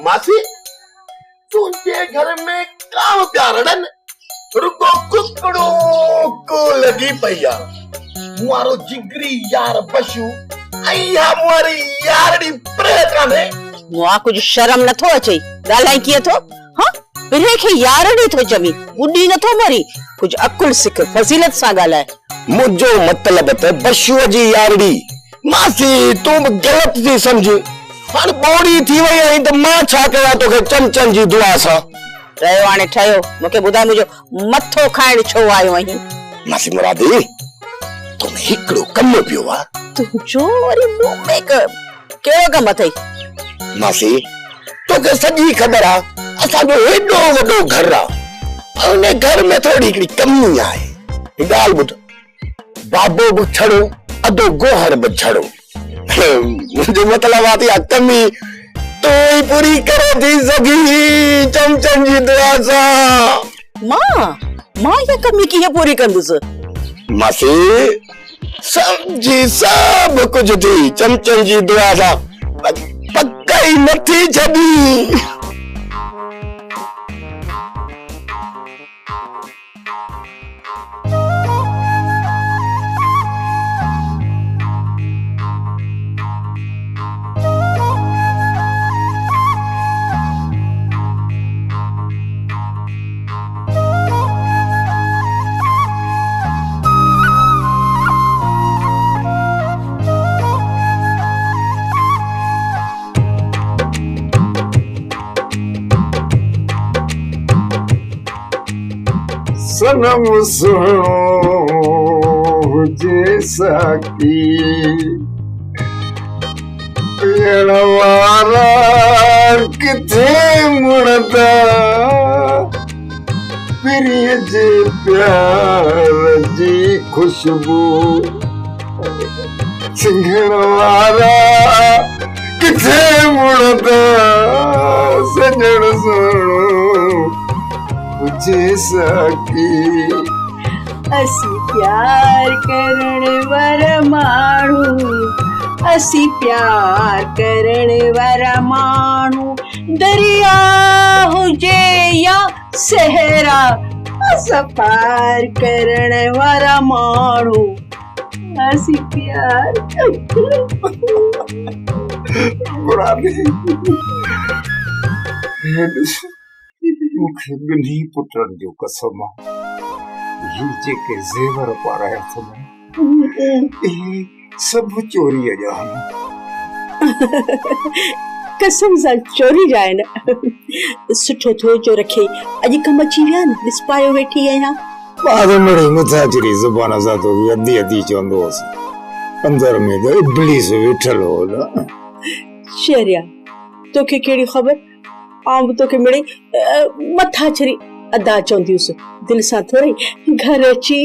मासी तुझे घर में काम प्यारड़न रुको कुकड़ो को लगी पैया मुआरो जिगरी यार पशु अया मुआरी यारड़ी प्रेत ने मुआ कुछ शर्म न थो अचे गालाई किए थो हां बिरे के यारड़ी थो जमी बुड्डी न थो मरी कुछ अकुल सिख फजीलत सा गालाए मुझो मतलब त पशु जी यारड़ी मासी तू गलत थी समझ हर बोड़ी थी वई आई त मां छा कया तोखे चमचन जी दुआ सा रयो आने ठयो मके बुधा मुजो मथो खाइण छो आयो आही मासी मुरादी तुम हिकड़ो कम पियो वा तू जो वरी मुंह में केड़ो कम थई मासी तोखे सजी खबर आ असा जो एडो वडो घर आ उन घर में थोड़ी हिकड़ी कमी आए गाल बुध बाबो बुछड़ो अदो गोहर बुछड़ो मुझे मतलब आती आ कमी तो ही पूरी करे थी सगी चमचन जी दुआ सा मां ये कमी की है पूरी कंदुस मासी समझी सब कुछ थी चमचन जी दुआ सा पक्का ही नथी छदी सनम सुनो जैसा की पेड़वारा किथे मुड़दा प्रिय जे प्यार जी खुशबू सिंघणवारा किथे मुड़दा सजण सुनो जैसा की असी प्यार करण वारा माण्हू असी प्यार करण वारा माण्हू दरिया हुजे या सहरा असां पार करण वारा माण्हू असी प्यार मुखे बिन्ही पुटन जो कसम ये जेके जेवर पाराया थन ए सब चोरी जा कसम सा चोरी जाए न सुठो थो जो रखे अज कम अची विया न डिस्पायो वेठी आया बाद मड़ी मुताजरी जुबान सा तो अद्दी अद्दी चंदोस अंदर में तो इब्लीस वेठल हो ना शेरिया तोखे केड़ी खबर आम तो के मिड़े मथा छरी अदा चौंदियुस दिल सा थोड़ी घर अची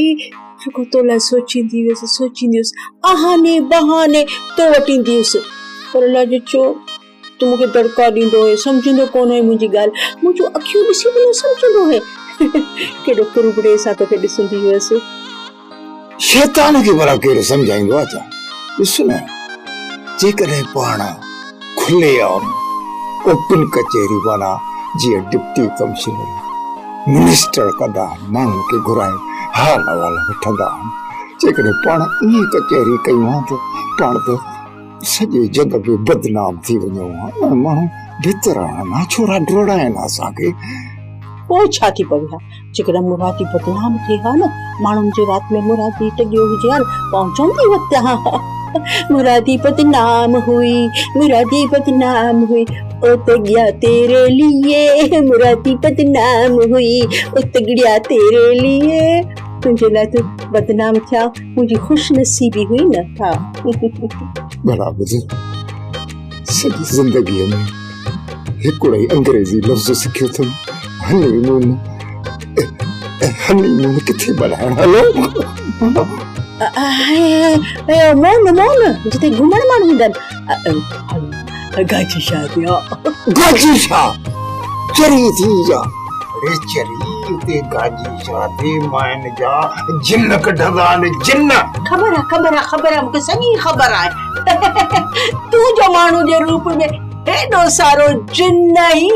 रुको तोला सोचींदियुस आहाने बहाने तो वटींदियुस पर लाजो चो तू मुके दड़का दींदो है समझंदो कोन है मुंजी गाल मुजो अखियों दिसी न समझंदो है केडो कुरुबड़े सा तो के दिसंदी हुयस शैतान के भला केरो समझाइंदो आचा सुन जे करे पाणा खुले आम ओपन कचेरी वाला जी डिप्टी कमिश्नर मिनिस्टर कदा मांग के घुराए हाल वाला बैठदा जेकरे पाण ई कचेरी कयूं तो पाण तो सजे जग पे बदनाम थी वणो मां भीतर ना छोरा ड्रोड़ा ना साके ओ छाती पगला जेकरा मुरादी बदनाम थे हा न माण्हुनि जे रात में मुरादी टगियो हुजे हाल पहुंचंदी वक्त हा मुरादी बदनाम हुई ओ तगिया तेरे लिए मुरादी बदनाम हुई ओ तगड़िया तेरे लिए तुझे ला तो बदनाम था मुझे खुश नसीबी हुई न था बराबर सॼी ज़िंदगीअ में हिकिड़ो ई अंग्रेज़ी लफ़्ज़ सिखियो अथमि हनीमून किथे बनाइण हलो मोन जिते घुमण माण्हू हूंदा आहिनि गाजी शाह चरी थी जा रे चरी ते गाजी शाह ते मायन जा जिन्न कढंदा ने जिन्न खबर है मुके सही खबर है तू जो माण्हू जे रूप में हेॾो सारो जिन ही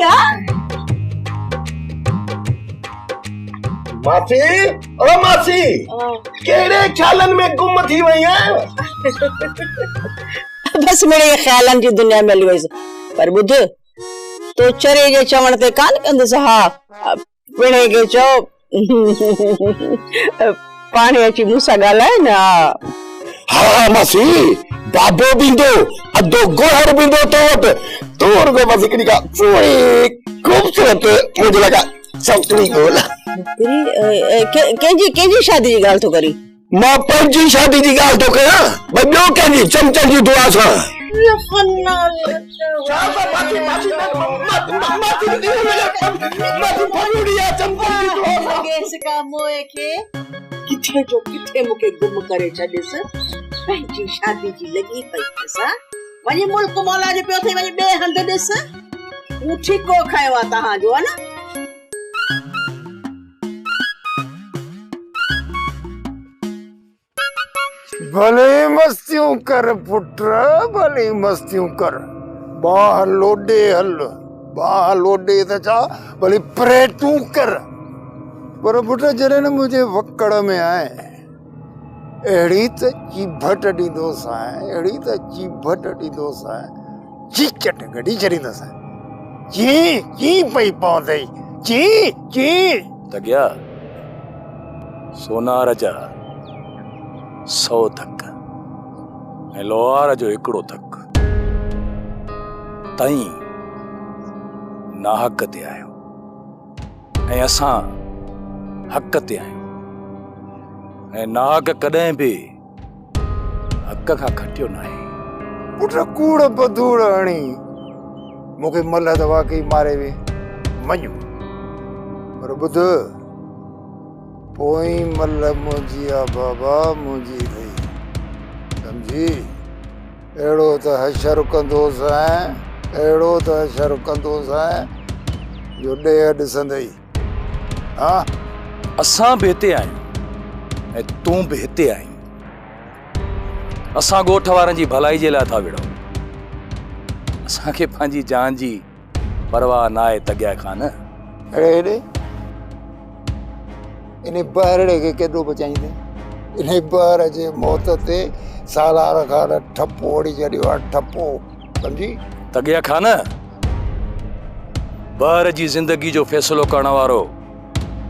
मासी, ओ मासी, केड़े ख्यालन में गुम थी वई है? बस मेरे ख्यालन जी दुनिया में हली वईस। पर बुध तो चरे जे चवण ते कान कंदस। हा पिणे के चो पाणी अची मूंसां ॻाल्हाए न। हाँ मासी, बाबो बिंदो अदो गोहर बिंदो तो रुगो बस हिकड़ी का सोई खूबसूरत मुझे लगा सौतनी बोला। केजी शादी जी गाल तो करी? मां पंजी शादी जी गाल तो कया, बयो केजी चमचन जी दुआ सा। किथे जो किथे मुके गुम करे छॾिस। पंहिंजी शादी जी लगी पई असां वञी मुल्क मौला जो पियो थे वञी बे हंध ॾिस। हू ठीको खयो आ तहां जो है ना। भले मस्तियों कर पुत्र, भले मस्तियों कर। बाहर लोडे हल, बाहर लोडे त छा भले परे तू कर। पर पुत्र जॾहिं न मुझे वकड़ में आए अहिड़ी त चीभट ॾींदोसि आए, अहिड़ी त चीभट ॾींदोसि आए, चीचट कढी छॾींदसि। ची ची पई पवंदई, ची ची तगिया सोनार जा 100 थक ऐं लोहार जो हिकिड़ो थक। तई नाहक ते आयो ऐं असां हक ते आहियूं ऐं नाहक कॾहिं बि हक खां खटियो न आहे। पुट कूड़ बधूड़ हणी मूंखे मल त वाकई मारे वे मञू, पर ॿुध पोइ मल मुंहिंजी आ बाबा मुंहिंजी रही, सम्झी? अहिड़ो त हशर कंदोसि अहिड़ो त हशर कंदोसि जो ॾेह ॾिसंदई। हा असां बि हिते आहियूं ऐं तूं बि हिते आहीं। असां ॻोठ वारनि जी भलाई जे लाइ था विड़ो। असांखे पंहिंजी जान जी परवाह न आहे तगिया खान। हेॾे इन बहरड़े खे केॾो बचाईंदे? इन बहर जे मौत ते सालार खान ठपो ओड़ी छॾियो आहे, ठपो, सम्झी? तगिया खान बहर जी ज़िंदगी जो फ़ैसिलो करण वारो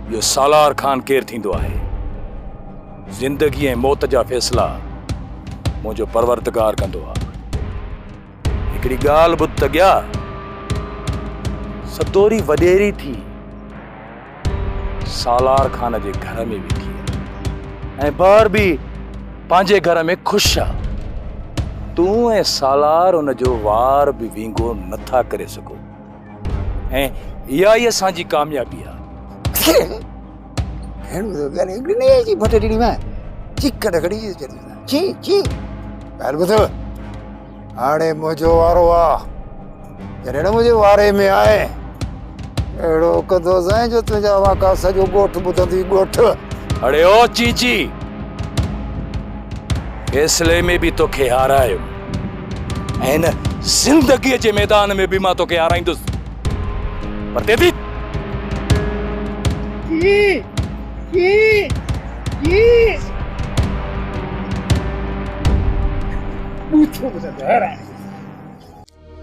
इहो सालार खान केरु थींदो आहे? ज़िंदगी ऐं मौत जा फ़ैसिला मुंहिंजो परवरदिगार कंदो आहे। हिकिड़ी ॻाल्हि ॿुध तगिया, सदोरी वॾेरी थी सालार खान जे घर में वेठी आहे ऐं बहर बि पंहिंजे घर में ख़ुशि आहे। तूं ऐं सालार उन जो वार बि विंगो नथा करे सघो ऐं इहा ई असांजी कामयाबी आहे। हाणे मुंहिंजो वारो आहे, जॾहिं न मुंहिंजे वारे में आहे अहिड़ो कंदोसि जो तुंहिंजा वाका सॼो ॻोठ ॿुधंदी ॻोठ। अड़े ओ चीची, फैसले में भी तोखे हारायो ऐं न ज़िंदगीअ जे मैदान में भी मां तोखे हाराईंदुसि। पर तेदी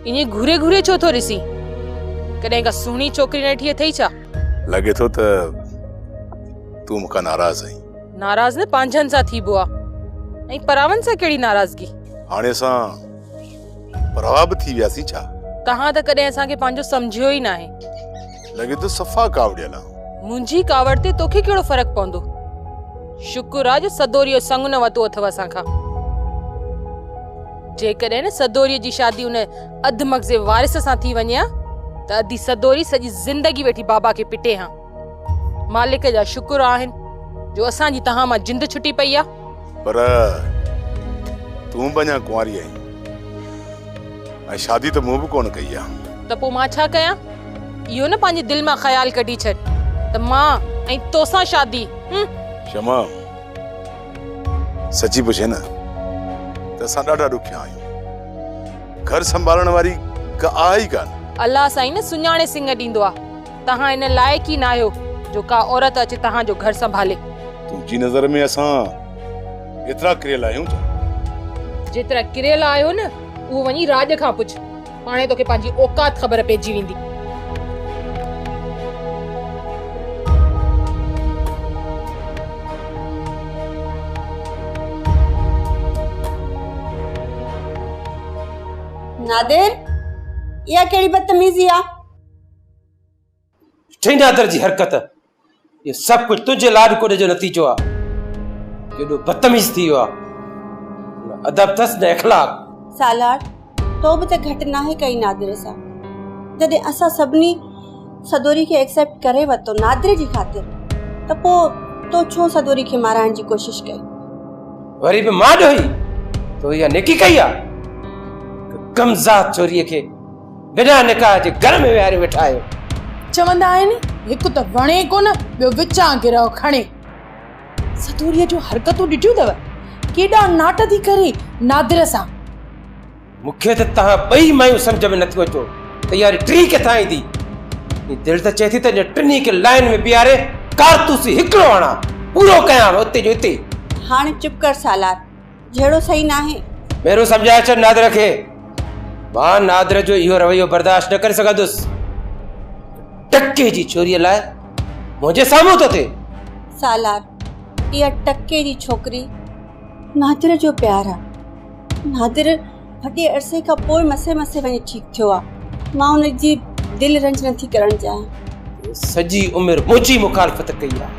इने घुरे घुरे छो थो ॾिसी? कॾहिं का सुहिणी छोकिरी नठी अथई छा? लगे थो त तूं मूंखां नाराज़ आहीं। नाराज़ न पंहिंजनि सां थीबो आहे, ऐं परावन सां कहिड़ी नाराज़गी? हाणे असां परवाह बि थी वियासीं छा? तव्हां त कॾहिं असांखे पंहिंजो सम्झियो ई न आहे। लगे थो सफ़ा कावड़ियल आहे। मुंहिंजी कावड़ ते तोखे कहिड़ो फ़र्क़ु पवंदो? शुक्र आहे जो सदोरीअ संग न वरितो अथव असांखां। जेकॾहिं न सदोरीअ जी शादी उन अधमग़ जे वारिस सां थी वञे हा त अधी सदोरी सॼी ज़िंदगी वेठी बाबा खे पिटे हा। मालिक जा शुक्र आहिनि जो असांजी तव्हां मां जिंद छुटी पई आहे। पर तूं बि अञा कुंवारी आहीं ऐं शादी त मूं बि कोन कई आहे। त पोइ मां छा कयां? इहो न पंहिंजे दिलि मां ख़्याल कढी छॾ त मां ऐं तोसां शादी। क्षमा, सची पुछे न त असां ॾाढा ॾुखिया आहियूं। घर संभालण वारी का आई कान अल्लाह साईं न सुञाणे सिंह ॾींदो आहे। तव्हां इन लाइक़ ई न आहियो जो का औरत अचे तव्हांजो घर संभाले। तुंहिंजी नज़र में असां एतिरा किरियल आहियूं छा? जेतिरा किरियल आहियो न उहो वञी राज खां पुछ, हाणे तोखे पंहिंजी औकात ख़बर पइजी वेंदी। नादिर, या केड़ी बदतमीजी आ? नादिर जी हरकत ये सब कुछ तुझे लाड कोडे जो नतीजो आ। केडो बदतमीज थी वियो आ, न अदब थस न इखलाक। सालार, तो भी त घट ना है कई नादिर सा। जदे असा सबनी सदोरी के एक्सेप्ट करे वतो नादिर जी खातिर, त पो तो छो सदोरी के माराण जी कोशिश कई? वरी भी मां ॾोही तो या नेकी कई आ। कमज़ात चोरीअ खे बिना निकाह जे घर में विहारे वेठा आहियो। चवंदा आहिनि हिकु त वणे कोन, ॿियो विचां गिरह खणे। सदोरीअ जो हरकतूं ॾिठियूं अथव, केॾा नाट थी करे नादिर सां। मूंखे त तव्हां ॿई मायूं सम्झ में नथियो अचो त यार टी किथां ईंदी। दिलि त चए थी त टिनी खे लाइन में बीहारे कारतूस हिकिड़ो हणा पूरो कयां उते जो हिते। हाणे चुप कर सालार, जहिड़ो सही ना है। मेरो सम्झाए अच नादिर खे। मां नादिर जो इहो रवैयो बर्दाश्त न करे सघंदुसि। टके जी चोरीअ लाइ मुंहिंजे साम्हूं थो थिए। सालार, इहा टके जी छोकरी नादिर जो प्यार आ। नादिर वॾे अरसे खां पोइ मसे मसे वञी ठीक थियो आ। मां हुन जी दिल रंज नथी करण चाहियां। सॼी उमिरि मुंहिंजी मुखालफ़त कई आहे,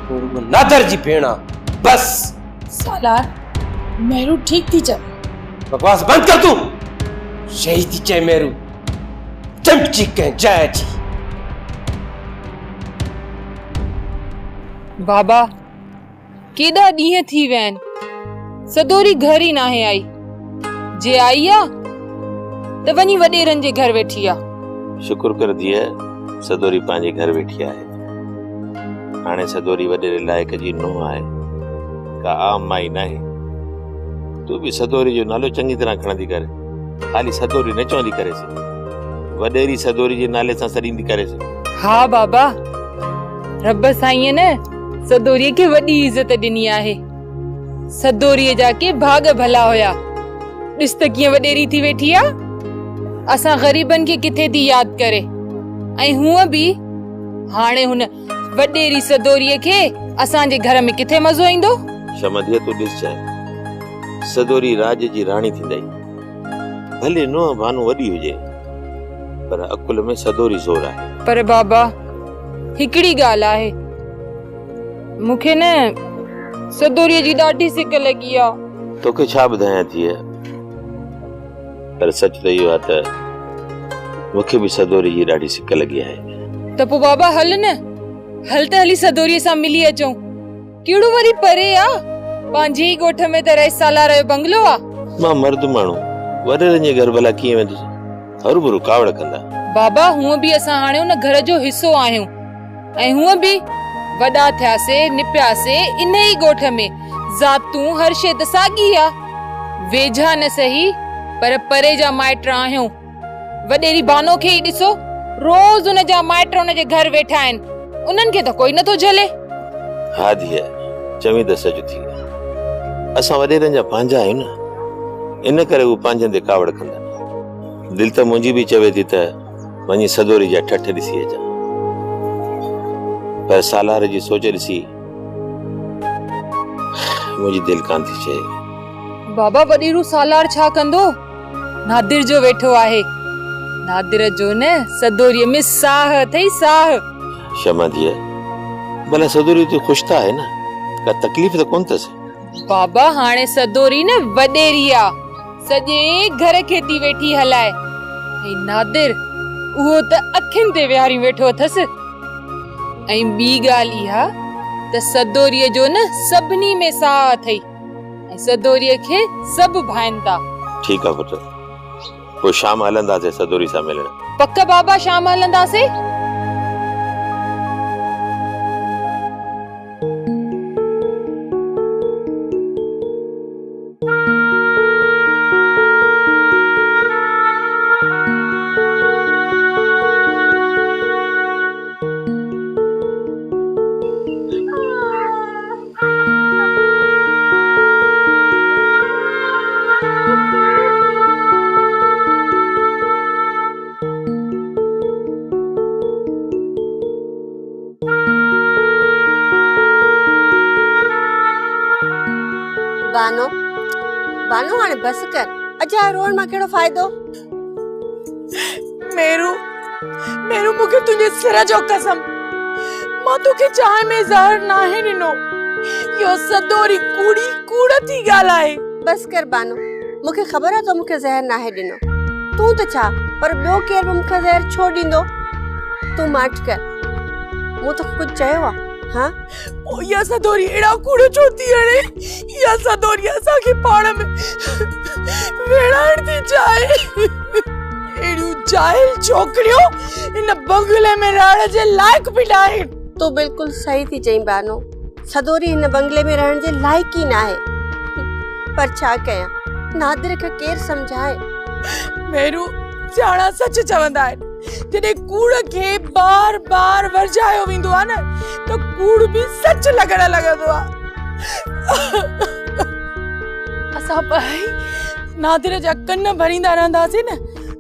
पोइ नादिर जी भेण आहे बस। सालार, मेरू ठीक थी चवे। बकवास बंद कर तूं। शही थी चए मेरू, चमची कंहिं जाइ जी। बाबा, केॾा ॾींहं थी विया आहिनि, सदोरी घर ई नाहे आई। जे आई आ त वञी वॾेरनि जे घर वेठी आ। शुक्र कर धीअ, सदोरी पंहिंजे घर वेठी आहे। हाणे सदोरी वॾेरे लाइक़ जी नूंहं आहे, का आम माई नाहे। तूं बि सदोरी जो नालो चङी तरह खणंदी कर। खाली सदोरी न चवंदी करेसि, वॾेरी सदोरी जे नाले सां सॾींदी करेसि। हा बाबा, रब साईं न सदोरीअ खे वॾी इज़त ॾिनी आहे। सदोरीअ जा के भाग भला हुया। ॾिस त कीअं वॾेरी थी वेठी आ। असां ग़रीबनि खे किथे थी यादि करे, ऐं हूअ बि हाणे हुन वॾेरी सदोरीअ खे असांजे घर में किथे मज़ो ईंदो। शमदीअ तूं ॾिस चाहे, सदोरी राज जी राणी थींदई। भले नूंहं भानू वॾी हुजे, पर अकुल में सदोरी ज़ोर आहे। पर बाबा, हिकिड़ी ॻाल्हि आहे, मूंखे न सदोरीअ जी ॾाढी सिक लॻी आ। तोखे छा ॿुधायां थी, पर सच त इहो आहे त मूंखे बि सदोरी जी ॾाढी सिक लॻी आहे। त पोइ बाबा हल न, हल त हली सदोरीअ सां मिली अचूं। केड़ो वरी परे आ, पंहिंजे ई ॻोठ में त रहे सालार जो बंगलो आ। मां मर्द माण्हू वॾेरनि जे घर भला कीअं वेंदुसि, हरू कावड़ कंदा। बाबा, हूअं बि असां हाणे हुन घर जो हिस्सो आहियूं, ऐं हूअं बि वॾा थियासीं निपियासीं इन ई ॻोठ में। ज़ातूं हर शइ त साॻी आ, वेझा न सही पर परे जा माइट आहियूं। वॾेरी बानो खे ई ॾिसो, रोज़ उन जा माइट उन जे घर वेठा आहिनि, उन्हनि खे त कोई नथो झले। हा धीअ, चवीं त सच थी। असां वॾेरनि जा पंहिंजा आहियूं न, इन करे उहे पंहिंजनि ते कावड़ कंदा। दिल त मुंहिंजी बि चवे थी त वञी सदोरी जा ठठ ॾिसी अचां, पर सालार जी सोच ॾिसी मुंहिंजी दिल कान थी चए। बाबा, वॾेरू सालार छा कंदो? नादिर जो वेठो आहे। नादिर जो न सदोरीअ में साह अथई, साह। शमा धीअ, भला सदोरी तूं ख़ुशि त आहे न, का तकलीफ़ त कोन अथसि? बाबा, हाणे सदोरी न वॾेरी आ, सॼे घर खे थी वेठी हलाए, ऐं नादिर उहो त अखियुनि ते विहारी वेठो अथसि। ऐं ॿी ॻाल्हि इहा त सदोरीअ जो न सभिनी में साह अथई, ऐं सदोरीअ खे सभु भाइनि था। ठीकु आहे पुट, पोइ शाम हलंदासीं सदोरी सां मिलण। पक बाबा, शाम हलंदासीं। बानो बानो हाणे बस कर। अजा रोण मां केड़ो फायदो? मेरू मेरू मुखे तुझे सिर जो कसम, मां तुके चाय में जहर नाहे ॾिनो। यो सदोरी कूड़ी कूड़ थी ॻाल्हाए। बस कर बानो, मुखे ख़बर है तो मुखे जहर नाहे ॾिनो। तू तो छा पर ॿियो केर भी मुखे जहर छो ॾींदो? तू माठ कर, मूं तो कुछ चयो आ? हाँ ओ या सदोरी एड़ा कूड़ छो थी हणे? या सदोरी असा के पाण में वेड़ाण थी जाए। एड़ियूं जाहिल छोकरियों इन बंगले में रहण जे लायक भी नाहे। तू बिल्कुल सही थी चई बानो, सदोरी इन बंगले में रहण जे लायक ही ना है। पर छा कया, नादिर के केर समझाए? मेरू जाना सच चवंदा आहिनि, जॾहिं कूड़ के बार बार वरजायो वेंदो आहे न तो कूड़ भी सच लगण लॻंदो आहे। असां भाई नादिर जा कन भरींदा रहंदासीं न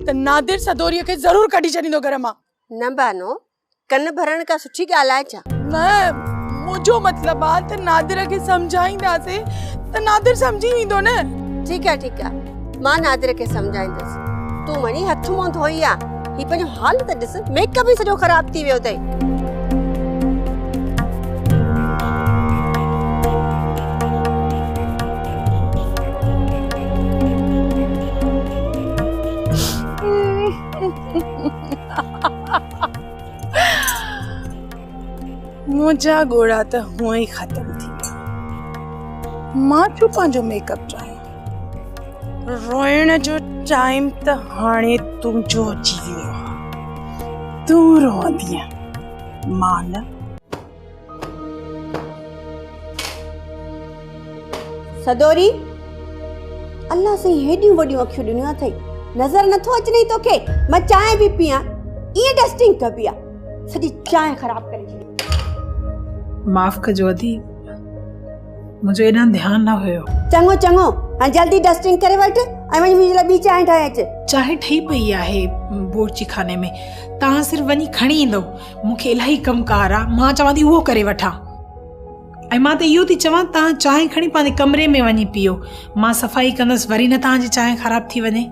त नादिर सदोरीअ खे ज़रूर कढी छॾींदो घर मां। न बानो, कन भरण का सुठी ॻाल्हि आहे छा? न, मुंहिंजो मतलब आहे त नादिर खे समझाईंदासीं त नादिर समझी वेंदो न। ठीक है, मां नादिर के समझाईंदस। तू वणी हथ मुंह धोई आ, ही पंहिंजो हाल त ॾिस, मेकअप ही सॼो ख़राब थी वियो अथई। मुंहिंजा गोड़ा त हुअं ई ख़त्म थी विया। मां छो पंहिंजो मेकअप चाहियां? रोइण जो टाइम त हाणे तुंहिंजो अची वियो आहे। तूं रोंदीअ, मां न। सदोरी, अल्लाह से हेडियूं वडियूं अखियूं ॾिनियूं अथई, नज़र नथो अचने तोखे? मां चांहि भी पियां, ईअं डस्टिंग कबी आ, सॼी चांहि ख़राब करे छॾी। माफ़ कजो अदी, मुझे एॾा ध्यान न हुयो। चङो चङो, हाणे जल्दी डस्टिंग करे वठ ऐं वञी मुंहिंजे लाइ ॿी चांहि ठाहे अच। चांहि ठही पई आहे बोर्ची खाने में, तव्हां सिर्फ़ वञी खणी ईंदो। मूंखे इलाही कमकार आहे, मां चवां थी उहो करे वठां। ऐं मां त इहो थी चवां, तव्हां चांहि खणी पंहिंजे कमरे में वञी पियो, मां सफ़ाई कंदसि, वरी न तव्हांजी चांहि ख़राब थी वञे।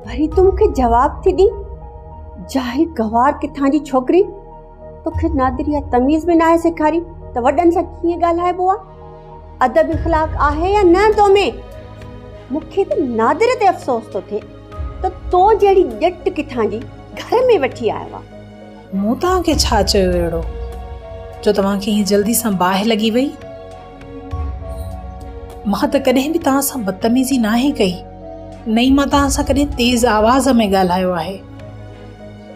वरी तूं मूंखे जवाब थी ॾी? जाहिल गवार किथां जी छोकिरी, तोखे नादिर या तमीज़ में नाहे सेखारी त वॾनि सां कीअं ॻाल्हाइबो आहे? अदब इख़लाक़ आहे या न तो में? मूंखे त नादिर ते अफ़सोस थो थिए त तो जहिड़ी ॼट किथां जी घर में वठी आयो आहे। मूं तव्हांखे छा चयो अहिड़ो जो तव्हांखे हीअं जल्दी सां बाहि लॻी वई? मां त कॾहिं बि तव्हां सां बदतमीज़ी नाहे कई, न ई मां तव्हां सां कॾहिं तेज़ आवाज़ में ॻाल्हायो आहे।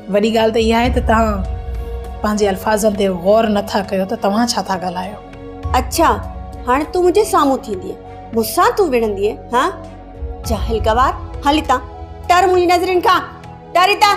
वॾी ॻाल्हि त इहा आहे त तव्हां पंहिंजे अल्फाज़नि ते गौर नथा कयो त तव्हां छा था ॻाल्हायो। अच्छा, हाणे तूं मुंहिंजे साम्हूं थींदीअ, मूंसां तूं विढ़ंदीअ? हाँ जाहिल गवार, हली ता टर मुंहिंजी नज़रनि खां, टरी ता।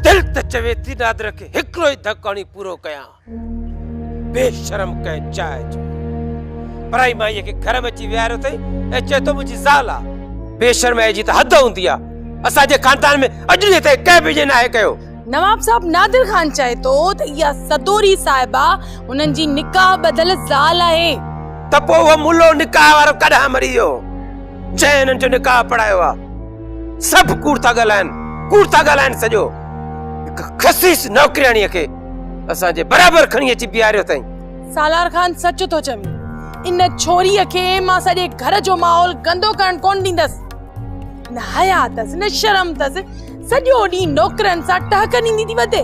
दिल त चवे थी नादिर खे हिकिड़ो ई धकाणी पूरो कयां, बेशरम कंहिं चाह जो। पराई माईअ खे घर में अची विहारियो अथई ऐं चए थो मुंहिंजी ज़ाल आहे। बेशरमाई जी त हद हूंदी आहे, असांजे खानदान में अॼु ॾींहं ताईं कंहिं बि नाहे कयो। नवाब साहब नादिर खान चाहे तो त इहा सदोरी साहिबा उन्हनि जी निकाह बदल ज़ाल आहे। त पोइ उहो मुल्लो निकाह वारो कॾहिं मरी वियो? जंहिं हिननि जो निकाह पढ़ायो आहे, सभु कूड़ था ॻाल्हाइनि सॼो। खसीस नौकरियाणीअ खे असांजे बराबरि खणी अची बीहारियो अथई। सालार खान सच थो चवे, इन छोरीअ खे मां सॼे घर जो माहौल गंदो करण कोन ॾींदसि। न हया अथसि न शर्म अथसि, सॼो ॾींहुं नौकरनि सां टहक ॾींदी थी वधे।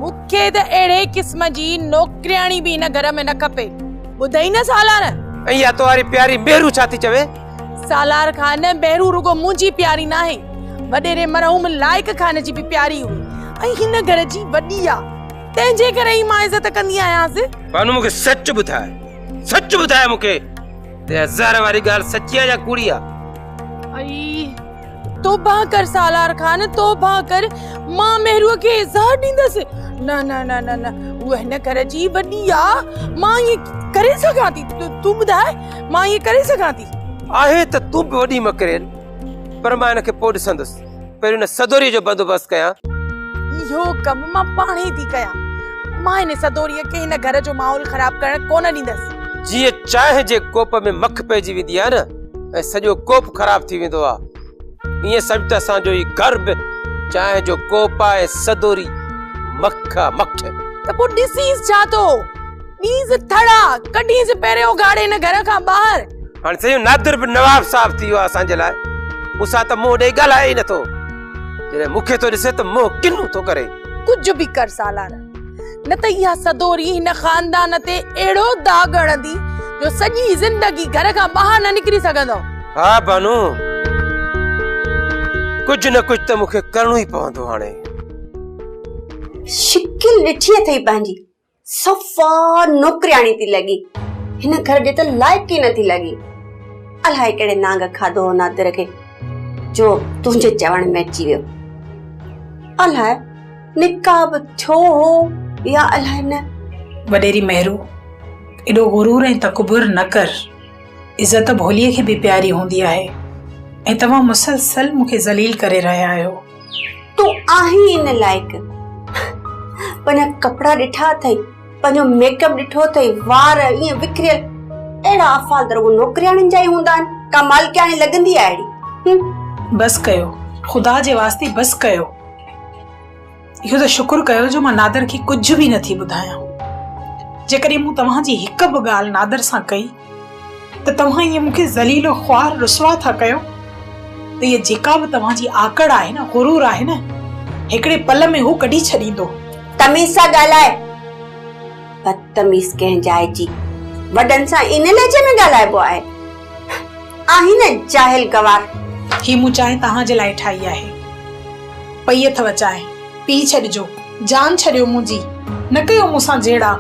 मूंखे त अहिड़े क़िस्म जी नौकरियाणी बि हिन घर में न खपे, ॿुधई न सालार? ऐं इहा तुम्हारी प्यारी मेहरू छा थी चवे? सालार खान मेहरू रुगो मुंहिंजी प्यारी न आहे, वॾेरे मरहूम लाइक खान जी भी प्यारी हुई ऐं हिन घर जी वॾी आ, तंहिंजे करे ई मां इज़त कंदी आयांसि। बानू मूंखे सच ॿुधाए मूंखे ते ज़हर वारी ॻाल्हि सची आहे या कूड़ी आहे? तौबा कर सालार खान, तौबा कर। मां मेहरूअ खे ज़हर ॾींदसि? न न न न न उहा हिन घर जी वॾी आहे, मां ये करे सघां थी। तूं ॿुधाए, मां ये करे सघां थी। आहे त तूं बि वॾी मकरेन, पर मां हिनखे पोइ ॾिसंदुसि। पहिरियों न सदोरी जो बंदोबस्तु कयां। इहो कमु मां पाणे थी कयां। मां हिन सदोरीअ खे हिन घर जो माहौल ख़राब करण कोन ॾींदसि। जीअं चांहि जे कोप में मख पइजी वेंदी आहे न, ऐं सॼो कोप ख़राब थी वेंदो आहे, ईअं सम्झ त असांजो ई घर बि चांहि जो कोप आहे, सदोरी मख मख। त पोइ ॾिसीस छा थो, ॾीस थड़ा कढीस पहिरियों गाड़े हिन घर खां ॿाहिरि। हाणे सॼो नादिर बि नवाब साहब थी वियो आहे असांजे लाइ। मूंसां त मुंहुं ॾेई ॻाल्हाए ई नथो। जॾहिं मूंखे थो ॾिसे त मुंहुं किन्नू थो करे। कुझु बि कर सालार, न त इहा सदोरी हिन खानदान ते अहिड़ो दाग हणंदी जो सॼी ज़िंदगी घर खां ॿाहिरि न निकिरी सघंदो। हा बानू, कुझु न कुझु त मूंखे करणो ई पवंदो। हाणे शिकिल ॾिठी अथई पंहिंजी, सफ़ा नौकरियाणी थी लॻी, हिन घर जे त लाइक़ ई नथी लॻी। अलाए कहिड़े नांग खाधो हो नादिर खे जो तुंहिंजे चवण में अची वियो। अलाए निकाब थियो हो या अलाए न। वॾेरी मेहरू, एॾो गुरूर ऐं तकबुर न कर। इज़त भोलीअ खे बि प्यारी हूंदी आहे, ऐं तव्हां मुसलसल मूंखे ज़लील करे रहिया आहियो। तूं आहीं इन लाइक़। पंहिंजा कपिड़ा ॾिठा अथई, पंहिंजो मेकअप ॾिठो अथई, वार ईअं विखरियल, अहिड़ा अफ़ाल रुॻो नौकरियाणियुनि जा ई हूंदा आहिनि। का मालिकाणी लॻंदी आहे अहिड़ी। बस कयो, ख़ुदा जे वास्ते बस कयो। इहो त शुक्र कयो जो मां नादिर खे कुझु बि नथी ॿुधायां। जेकॾहिं मूं तव्हांजी हिकु बि ॻाल्हि नादिर सां कई त तव्हां ईअं मूंखे ज़लील ख्वार रुसवा था कयो। त इहा जेका बि तव्हांजी आकड़ आहे न, गुरूर आहे न, हिकिड़े पल में हू कढी छॾींदो। तमीज़ सां ॻाल्हाए। बदतमीज़ कंहिं जाइ जी वॾनि सां इन लहजे में ॻाल्हाइबो आहे। आहीं न जाहिल गवार। ही मूं चांहि तव्हांजे लाइ ठाही आहे, पई अथव चांहि, पी छॾिजो। जान छॾियो मुंहिंजी, न कयो मूंसां जहिड़ा।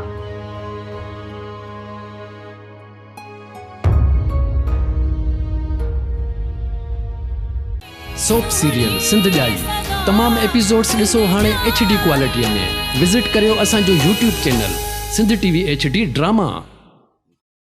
सोप सीरियल सिंध जाई तमाम एपिसोड्स ॾिसो हाणे HD क्वालिटीअ में। विज़िट करियो असांजो YouTube channel Sindh TV HD drama.